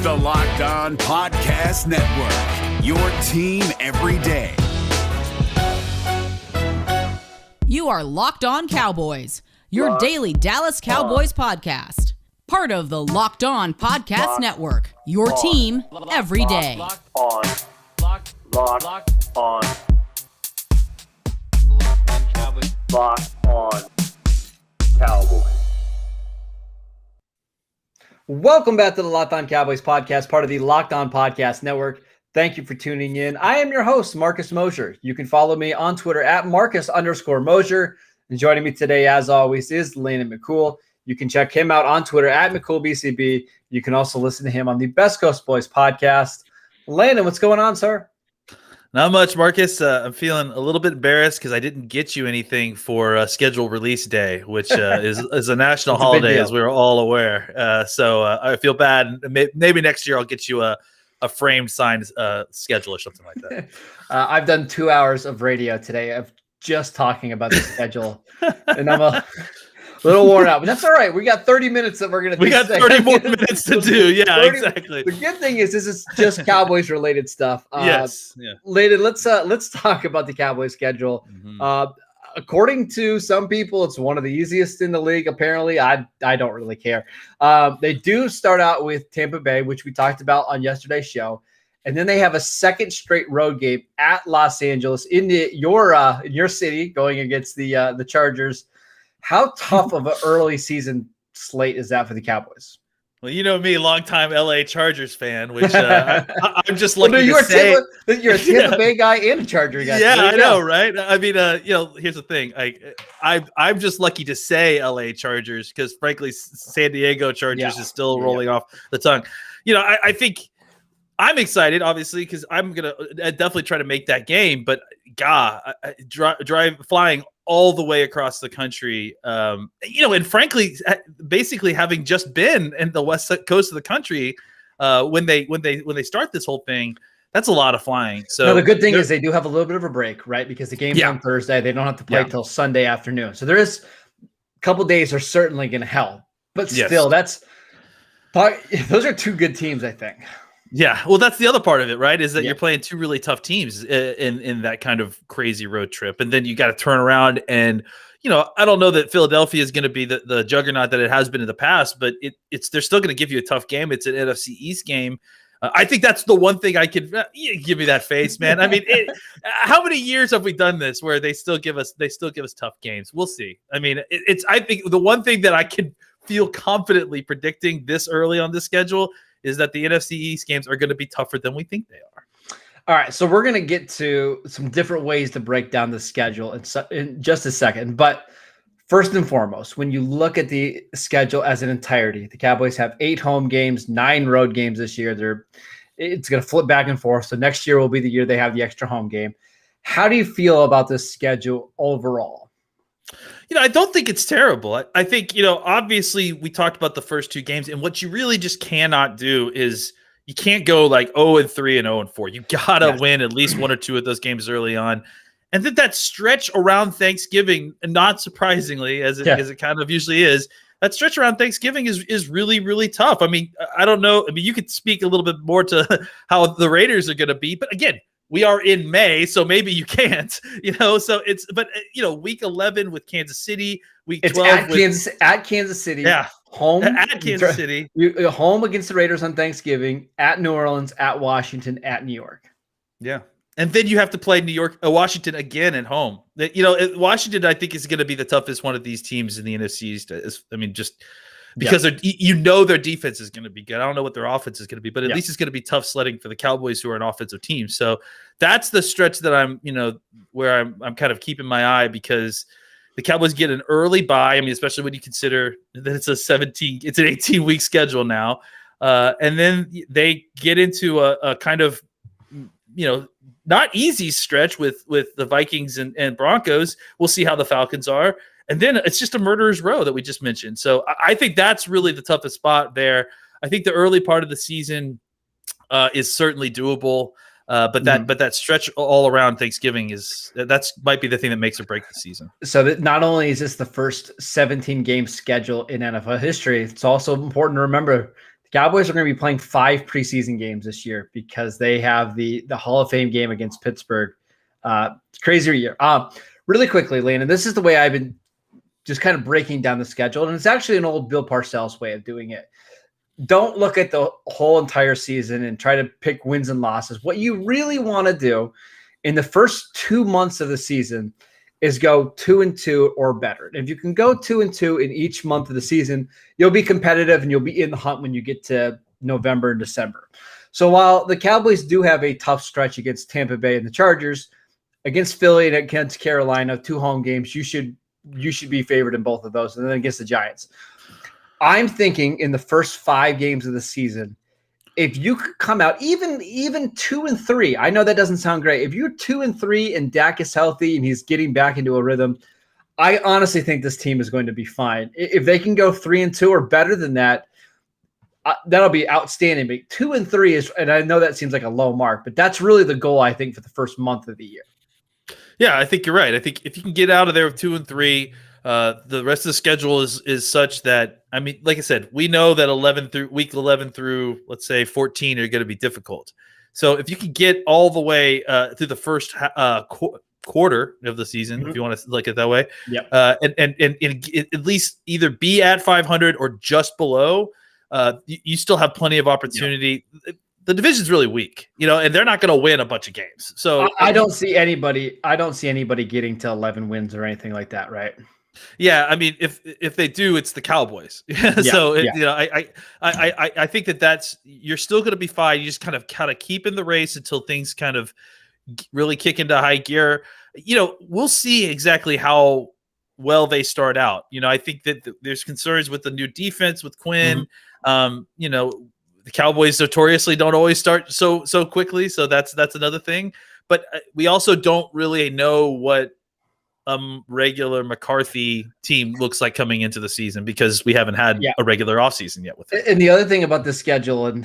the Locked On Podcast Network, your team every day. You are Locked On Cowboys, your daily Dallas Cowboys podcast. Part of the Locked On Podcast Network, your team every day. Locked On Cowboys. Locked On Cowboys. Welcome back to the Locked On Cowboys podcast, part of the Locked On Podcast Network. Thank you for tuning in. I am your host, Marcus Mosher. You can follow me on Twitter at Marcus_Mosher. And joining me today, as always, is Landon McCool. You can check him out on Twitter at McCoolBCB. You can also listen to him on the Best Coast Boys podcast. Landon, what's going on, sir? Not much, Marcus. I'm feeling a little bit embarrassed because I didn't get you anything for schedule release day, which is a national holiday, as we were all aware. So I feel bad. Maybe next year I'll get you a framed signed schedule or something like that. I've done 2 hours of radio today of just talking about the schedule, and I'm a little worn out, but that's all right. We got 30 minutes that we're going to do. We got 30 more minutes to do. Yeah, 30, exactly. The good thing is this is just Cowboys related stuff. Yes. Yeah. Landon, let's talk about the Cowboys schedule. Mm-hmm. According to some people, it's one of the easiest in the league. Apparently, I don't really care. They do start out with Tampa Bay, which we talked about on yesterday's show. And then they have a second straight road game at Los Angeles in your city, going against the Chargers. How tough of an early season slate is that for the Cowboys? Well, you know me, longtime LA Chargers fan, which I'm just lucky to say. You're a Tampa Bay guy and a Charger guy. Yeah, I know, right? I mean, here's the thing. I'm just lucky to say LA Chargers because, frankly, San Diego Chargers is still rolling off the tongue. I think I'm excited, obviously, because I'm going to definitely try to make that game. But, flying all the way across the country, and frankly, basically having just been in the west coast of the country when they start this whole thing, that's a lot of flying. So the good thing is they do have a little bit of a break, right? Because the game's on Thursday, they don't have to play till Sunday afternoon. So there is a couple days are certainly going to help, but still, those are two good teams, I think. Yeah, well, that's the other part of it, right? Is that you're playing two really tough teams in that kind of crazy road trip, and then you got to turn around and, I don't know that Philadelphia is going to be the juggernaut that it has been in the past, but they're still going to give you a tough game. It's an NFC East game. I think that's the one thing I could give me that face, man. I mean, how many years have we done this where they still give us tough games? We'll see. I mean, I think the one thing that I can feel confidently predicting this early on the schedule is that the NFC East games are going to be tougher than we think they are. All right, so we're going to get to some different ways to break down the schedule in just a second. But first and foremost, when you look at the schedule as an entirety, the Cowboys have 8 home games, 9 road games this year. It's going to flip back and forth. So next year will be the year they have the extra home game. How do you feel about this schedule overall? I don't think it's terrible. I think, obviously we talked about the first 2 games, and what you really just cannot do is you can't go like 0-3 and 0-4. You got to win at least 1 or 2 of those games early on. And then that stretch around Thanksgiving, and not surprisingly, as it kind of usually is, that stretch around Thanksgiving is really, really tough. I mean, I don't know. I mean, you could speak a little bit more to how the Raiders are going to be, but again, we are in May, so maybe you can't, so week 11 with Kansas City, week 12 at Kansas City. Yeah. Home at Kansas City. Home against the Raiders on Thanksgiving, at New Orleans, at Washington, at New York. Yeah. And then you have to play Washington again at home. Washington, I think, is going to be the toughest one of these teams in the NFC East. I mean, just because their defense is going to be good. I don't know what their offense is going to be, but at least it's going to be tough sledding for the Cowboys, who are an offensive team. So that's the stretch that I'm kind of keeping my eye, because the Cowboys get an early bye. I mean, especially when you consider that it's an 18-week schedule now. And then they get into a kind of, not easy stretch with the Vikings and Broncos. We'll see how the Falcons are. And then it's just a murderer's row that we just mentioned. So I think that's really the toughest spot there. I think the early part of the season is certainly doable. But that stretch all around Thanksgiving might be the thing that makes or break the season. So that not only is this the first 17-game schedule in NFL history, it's also important to remember the Cowboys are going to be playing 5 preseason games this year because they have the Hall of Fame game against Pittsburgh. Crazier year. Really quickly, Landon, this is the way I've been just kind of breaking down the schedule, and it's actually an old Bill Parcells way of doing it. Don't look at the whole entire season and try to pick wins and losses. What you really want to do in the first 2 months of the season is go 2-2 or better. And if you can go 2-2 in each month of the season, you'll be competitive and you'll be in the hunt when you get to November and December. So while the Cowboys do have a tough stretch against Tampa Bay and the Chargers, against Philly and against Carolina, 2 home games, you should be favored in both of those. And then against the Giants, I'm thinking in the first 5 games of the season, if you could come out even 2-3, I know that doesn't sound great. If you're 2-3 and Dak is healthy and he's getting back into a rhythm, I honestly think this team is going to be fine. If they can go 3-2 or better than that, that'll be outstanding. But 2-3 is, and I know that seems like a low mark, but that's really the goal, I think, for the first month of the year. Yeah, I think you're right. I think if you can get out of there with 2-3, the rest of the schedule is such that, I mean, like I said, we know that week 11 through, let's say, 14 are going to be difficult. So if you can get all the way through the first quarter of the season, if you want to look at it that way, and at least either be at 500 or just below, you still have plenty of opportunity. Yeah. The division's really weak, and they're not going to win a bunch of games. So I don't see anybody getting to 11 wins or anything like that, right? Yeah, I mean, if they do, it's the Cowboys. So I think that's you're still going to be fine. You just kind of keep in the race until things kind of really kick into high gear. We'll see exactly how well they start out. I think that there's concerns with the new defense with Quinn. The Cowboys notoriously don't always start so quickly, so that's another thing. But we also don't really know what regular McCarthy team looks like coming into the season because we haven't had a regular offseason yet with it. And the other thing about the schedule, and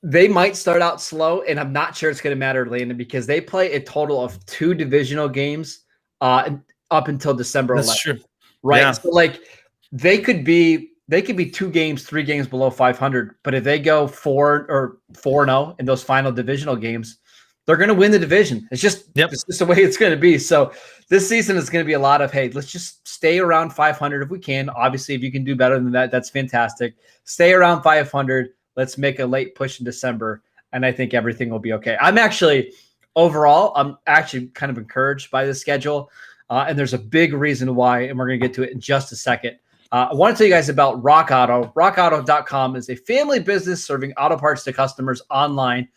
they might start out slow, and I'm not sure it's going to matter, Landon, because they play a total of 2 divisional games up until December 11th. That's true. Right? Yeah. So they could be 2 games, 3 games below 500, but if they go 4-0 in those final divisional games, they're going to win the division. It's just the way it's going to be. So this season is going to be a lot of, hey, let's just stay around 500 if we can. Obviously, if you can do better than that, that's fantastic. Stay around 500. Let's make a late push in December, and I think everything will be okay. I'm actually kind of encouraged by the schedule, and there's a big reason why, and we're going to get to it in just a second. I want to tell you guys about Rock Auto. RockAuto.com is a family business serving auto parts to customers online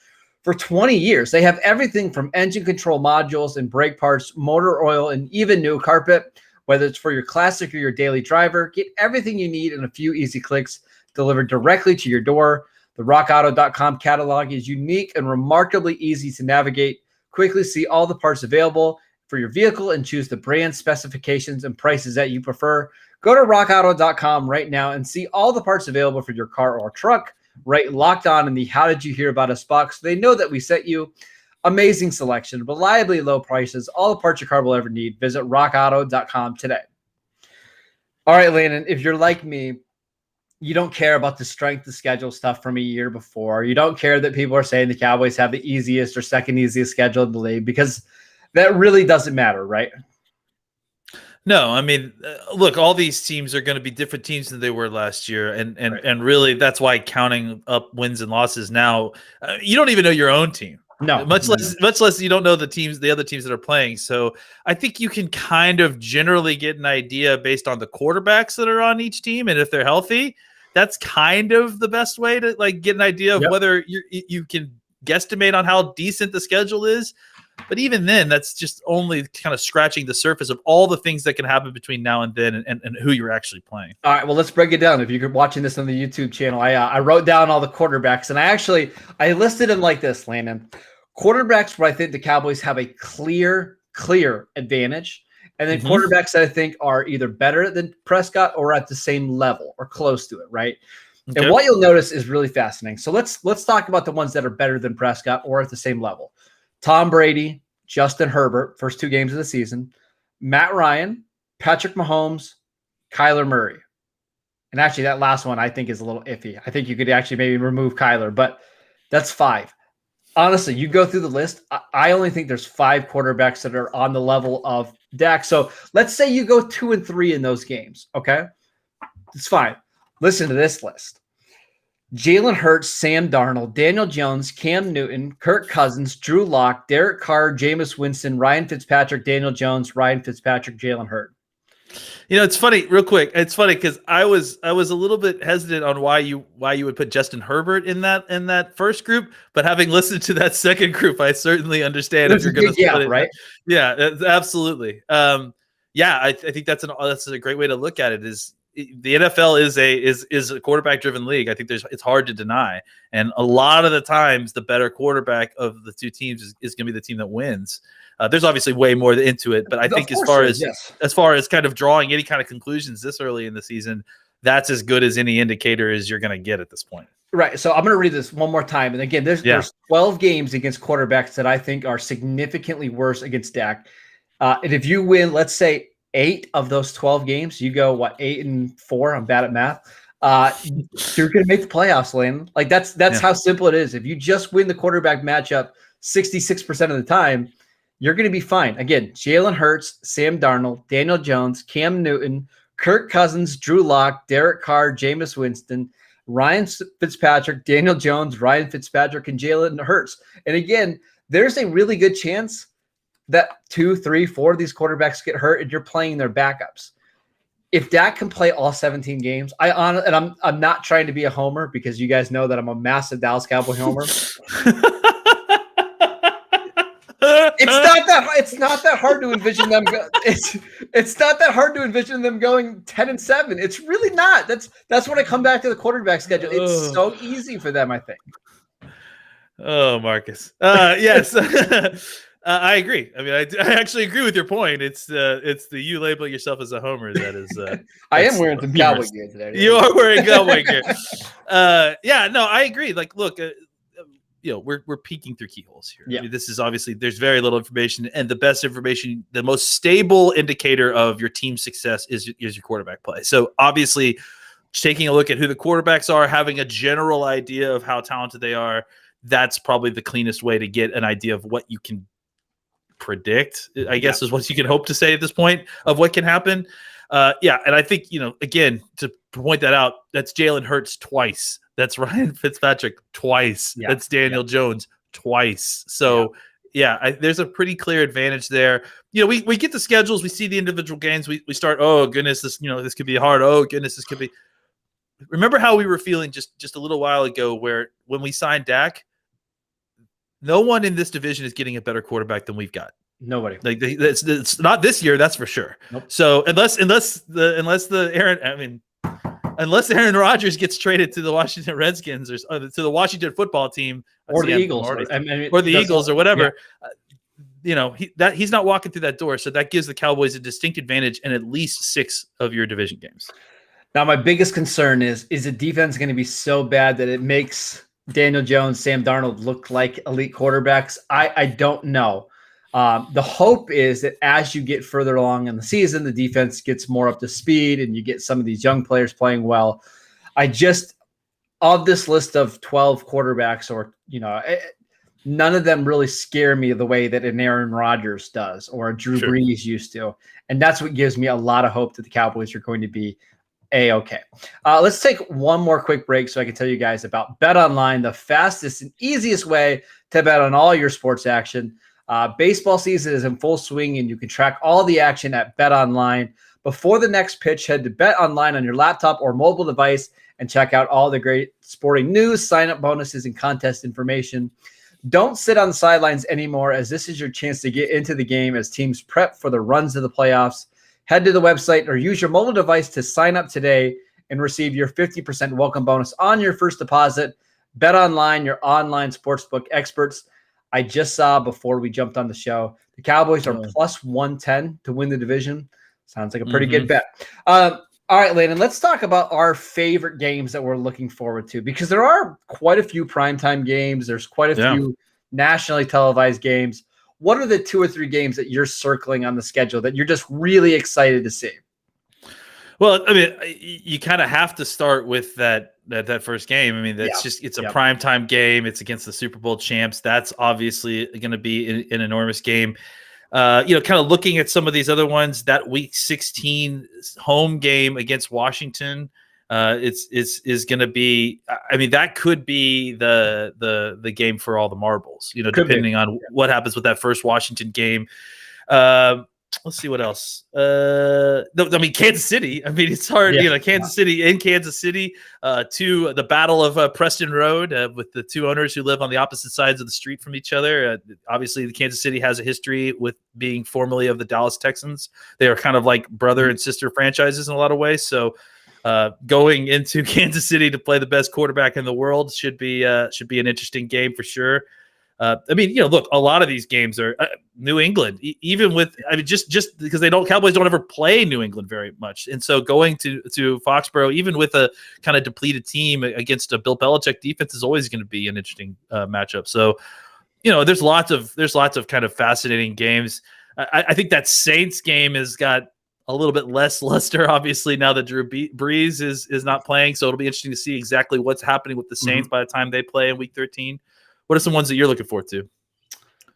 for 20 years. They have everything from engine control modules and brake parts, motor oil, and even new carpet. Whether it's for your classic or your daily driver, get everything you need in a few easy clicks delivered directly to your door. The RockAuto.com catalog is unique and remarkably easy to navigate. Quickly see all the parts available for your vehicle and choose the brand, specifications, and prices that you prefer. Go to RockAuto.com right now and see all the parts available for your car or truck. Right, Locked On in the How Did You Hear About Us box. They know that we sent you. Amazing selection, reliably low prices, all the parts your car will ever need. Visit RockAuto.com today. All right, Landon, if you're like me, you don't care about the strength of schedule stuff from a year before. You don't care that people are saying the Cowboys have the easiest or second easiest schedule in the league because that really doesn't matter, right? No, I mean, look, all these teams are going to be different teams than they were last year, and really that's why counting up wins and losses now, you don't even know your own team. No, much less you don't know the other teams that are playing. So I think you can kind of generally get an idea based on the quarterbacks that are on each team, and if they're healthy, that's kind of the best way to get an idea of whether you can guesstimate on how decent the schedule is. But even then, that's just only kind of scratching the surface of all the things that can happen between now and then and who you're actually playing. All right, well, let's break it down. If you're watching this on the YouTube channel, I wrote down all the quarterbacks, and I listed them like this, Landon. Quarterbacks where I think the Cowboys have a clear advantage, and then quarterbacks that I think are either better than Prescott or at the same level or close to it, right? Okay. And what you'll notice is really fascinating. So let's talk about the ones that are better than Prescott or at the same level. Tom Brady, Justin Herbert, first 2 games of the season, Matt Ryan, Patrick Mahomes, Kyler Murray. And actually, that last one I think is a little iffy. I think you could actually maybe remove Kyler, but that's 5. Honestly, you go through the list. I only think there's 5 quarterbacks that are on the level of Dak. So let's say you go 2-3 in those games. Okay, it's fine. Listen to this list: Jalen Hurts, Sam Darnold, Daniel Jones, Cam Newton, Kirk Cousins, Drew Lock, Derek Carr, Jameis Winston, Ryan Fitzpatrick, Daniel Jones, Ryan Fitzpatrick, Jalen Hurts. It's funny, real quick. It's funny because I was a little bit hesitant on why you would put Justin Herbert in that first group, but having listened to that second group, I certainly understand if you're going to split it. Right? Yeah, absolutely. I think that's a great way to look at it. Is the NFL is a quarterback driven league. I think it's hard to deny, and a lot of the times the better quarterback of the two teams is going to be the team that wins. There's obviously way more into it, but I think as far as kind of drawing any kind of conclusions this early in the season, that's as good as any indicator as you're going to get at this point. Right. So I'm going to read this one more time. And again, there's 12 games against quarterbacks that I think are significantly worse against Dak. And if you win, let's say 8 of those 12 games, you go 8-4. I'm bad at math. You're going to make the playoffs, Landon. Like that's how simple it is. If you just win the quarterback matchup 66% of the time, you're going to be fine. Again, Jalen Hurts, Sam Darnold, Daniel Jones, Cam Newton, Kirk Cousins, Drew Lock, Derek Carr, Jameis Winston, Ryan Fitzpatrick, Daniel Jones, Ryan Fitzpatrick, and Jalen Hurts. And again, there's a really good chance that 2, 3, 4 of these quarterbacks get hurt and you're playing their backups. If Dak can play all 17 games, I'm not trying to be a homer because you guys know that I'm a massive Dallas Cowboy homer. It's not that hard to envision them. It's not that hard to envision them going 10-7. It's really not. That's when I come back to the quarterback schedule. It's so easy for them, I think. Oh, Marcus. Yes, I agree. I mean, I actually agree with your point. It's the you labeling yourself as a homer that is. I am wearing some cowboy gear today. You are wearing cowboy gear. No, I agree. Like, look. We're peeking through keyholes here. Yeah. I mean, this is obviously there's very little information, and the best information, the most stable indicator of your team's success is your quarterback play. So obviously, taking a look at who the quarterbacks are, having a general idea of how talented they are, that's probably the cleanest way to get an idea of what you can predict. I guess is what you can hope to say at this point of what can happen. And I think again to point that out, that's Jalen Hurts twice. That's Ryan Fitzpatrick twice. Yeah. That's Daniel Jones twice. So, there's a pretty clear advantage there. We get the schedules. We see the individual games. We start, oh, goodness, this could be hard. Oh, goodness, this could be. Remember how we were feeling just a little while ago where when we signed Dak, no one in this division is getting a better quarterback than we've got. Nobody. Like it's not this year, that's for sure. Nope. So unless Aaron Rodgers gets traded to the Washington Redskins or to the Washington football team or the Eagles or the Eagles or whatever, he's not walking through that door. So that gives the Cowboys a distinct advantage in at least 6 of your division games. Now, my biggest concern is the defense going to be so bad that it makes Daniel Jones, Sam Darnold look like elite quarterbacks? I don't know. The hope is that as you get further along in the season, the defense gets more up to speed and you get some of these young players playing well. Of this list of 12 quarterbacks, none of them really scare me the way that an Aaron Rodgers does or a Drew Brees used to. And that's what gives me a lot of hope that the Cowboys are going to be A-okay. Let's take one more quick break so I can tell you guys about BetOnline, the fastest and easiest way to bet on all your sports action. Baseball season is in full swing, and you can track all the action at BetOnline. Before the next pitch, head to BetOnline on your laptop or mobile device and check out all the great sporting news, sign-up bonuses, and contest information. Don't sit on the sidelines anymore, as this is your chance to get into the game as teams prep for the runs to the playoffs. Head to the website or use your mobile device to sign up today and receive your 50% welcome bonus on your first deposit. BetOnline, your online sportsbook experts. I just saw before we jumped on the show, the Cowboys are plus 110 to win the division. Sounds like a pretty good bet. All right, Landon, let's talk about our favorite games that we're looking forward to, because there are quite a few primetime games. There's quite a few nationally televised games. What are the 2 or 3 games that you're circling on the schedule that you're just really excited to see? Well, I mean, you kind of have to start with that first game. I mean, it's a primetime game. It's against the Super Bowl champs. That's obviously going to be an enormous game. Kind of looking at some of these other ones, that Week 16 home game against Washington, is going to be. I mean, that could be the game for all the marbles. Depending on what happens with that first Washington game. Let's see what else. I mean, Kansas City. I mean, it's hard. Kansas City in Kansas City. To the Battle of Preston Road with the two owners who live on the opposite sides of the street from each other. Obviously, the Kansas City has a history with being formerly of the Dallas Texans. They are kind of like brother and sister franchises in a lot of ways. So, going into Kansas City to play the best quarterback in the world should be an interesting game for sure. I mean, look, a lot of these games are New England, even with, I mean, just because Cowboys don't ever play New England very much. And so going to Foxborough, even with a kind of depleted team against a Bill Belichick defense is always going to be an interesting matchup. So, there's lots of kind of fascinating games. I think that Saints game has got a little bit less luster, obviously, now that Drew Brees is not playing. So it'll be interesting to see exactly what's happening with the Saints by the time they play in Week 13. What are some ones that you're looking forward to?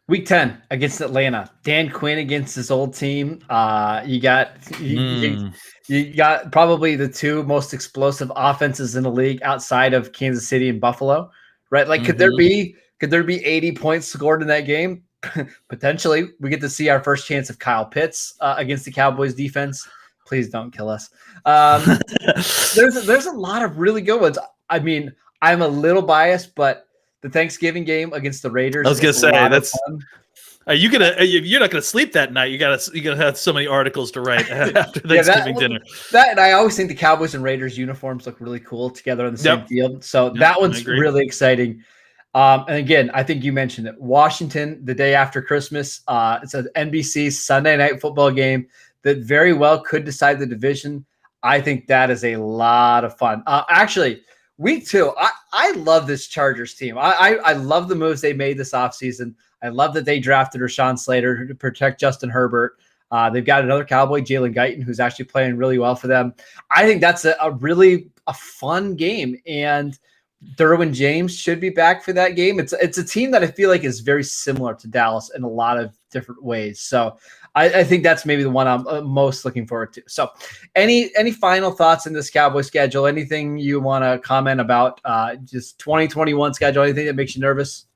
Week 10 against Atlanta. Dan Quinn against his old team. You got probably the two most explosive offenses in the league outside of Kansas City and Buffalo, right? Like, could there be 80 points scored in that game? Potentially. We get to see our first chance of Kyle Pitts against the Cowboys defense. Please don't kill us. There's a lot of really good ones. I mean, I'm a little biased, but the Thanksgiving game against the Raiders. I was gonna say that's. You're not gonna sleep that night. You're gonna have so many articles to write after Thanksgiving dinner. And I always think the Cowboys and Raiders uniforms look really cool together on the same field. So that one's really exciting. And again, I think you mentioned it. Washington, the day after Christmas. It's an NBC Sunday night football game that very well could decide the division. I think that is a lot of fun. Actually. Week 2, I love this Chargers team. I love the moves they made this offseason. I love that they drafted Rashawn Slater to protect Justin Herbert. They've got another Cowboy, Jalen Guyton, who's actually playing really well for them. I think that's a really fun game, and Derwin James should be back for that game. It's a team that I feel like is very similar to Dallas in a lot of different ways. So I think that's maybe the one I'm most looking forward to. So any final thoughts in this Cowboy schedule? Anything you want to comment about just 2021 schedule? Anything that makes you nervous?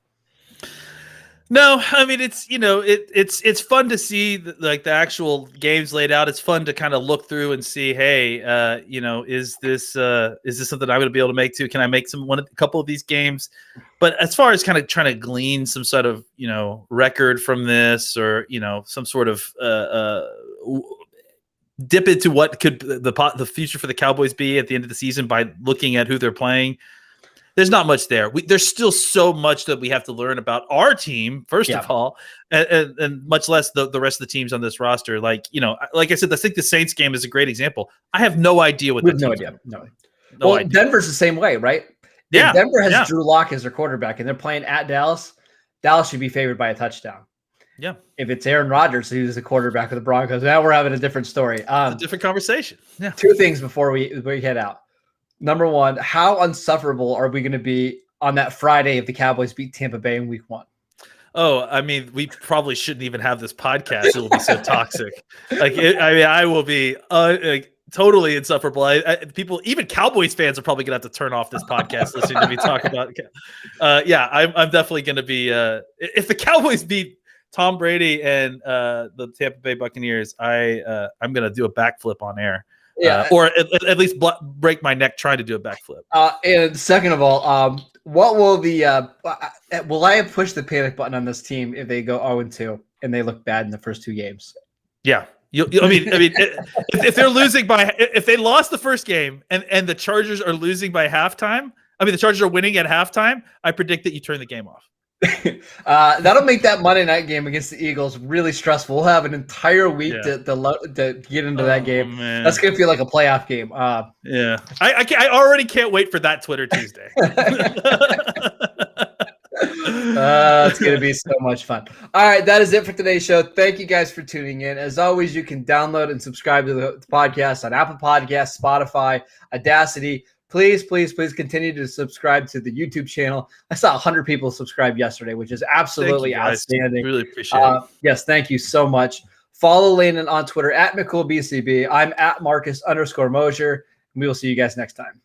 No, I mean, it's it's fun to see the actual games laid out. It's fun to kind of look through and see, hey, is this something I'm going to be able to make too? Can I make a couple of these games? But as far as kind of trying to glean some sort of record from this, or some sort of dip into what could the future for the Cowboys be at the end of the season by looking at who they're playing. There's not much there. There's still so much that we have to learn about our team, first of all, and much less the rest of the teams on this roster. Like I said, I think the Saints game is a great example. I have no idea what. No idea. Denver's the same way, right? If Denver has Drew Lock as their quarterback, and they're playing at Dallas. Dallas should be favored by a touchdown. Yeah. If it's Aaron Rodgers who's the quarterback of the Broncos, now we're having a different story. It's a different conversation. Yeah. Two things before we head out. Number one, how insufferable are we going to be on that Friday if the Cowboys beat Tampa Bay in Week 1? Oh, I mean, we probably shouldn't even have this podcast. It will be so toxic. I will be totally insufferable. People, even Cowboys fans, are probably going to have to turn off this podcast listening to me talk about. I'm definitely going to be. If the Cowboys beat Tom Brady and the Tampa Bay Buccaneers, I'm going to do a backflip on air. Or at least break my neck trying to do a backflip. And second of all, what will will I have pushed the panic button on this team if they go 0-2 and they look bad in the first 2 games? Yeah. If they're losing if they lost the first game and the Chargers are losing by halftime, the Chargers are winning at halftime, I predict that you turn the game off. That'll make that Monday night game against the Eagles really stressful. We'll have an entire week to get into that game. Man. That's gonna feel like a playoff game. I already can't wait for that Twitter Tuesday. It's going to be so much fun. All right, that is it for today's show. Thank you guys for tuning in. As always, you can download and subscribe to the podcast on Apple Podcasts, Spotify, Audacity. Please, please, please continue to subscribe to the YouTube channel. I saw 100 people subscribe yesterday, which is absolutely outstanding. Really appreciate it. Yes, thank you so much. Follow Landon on Twitter at McCoolBCB. I'm at Marcus_Mosher. We will see you guys next time.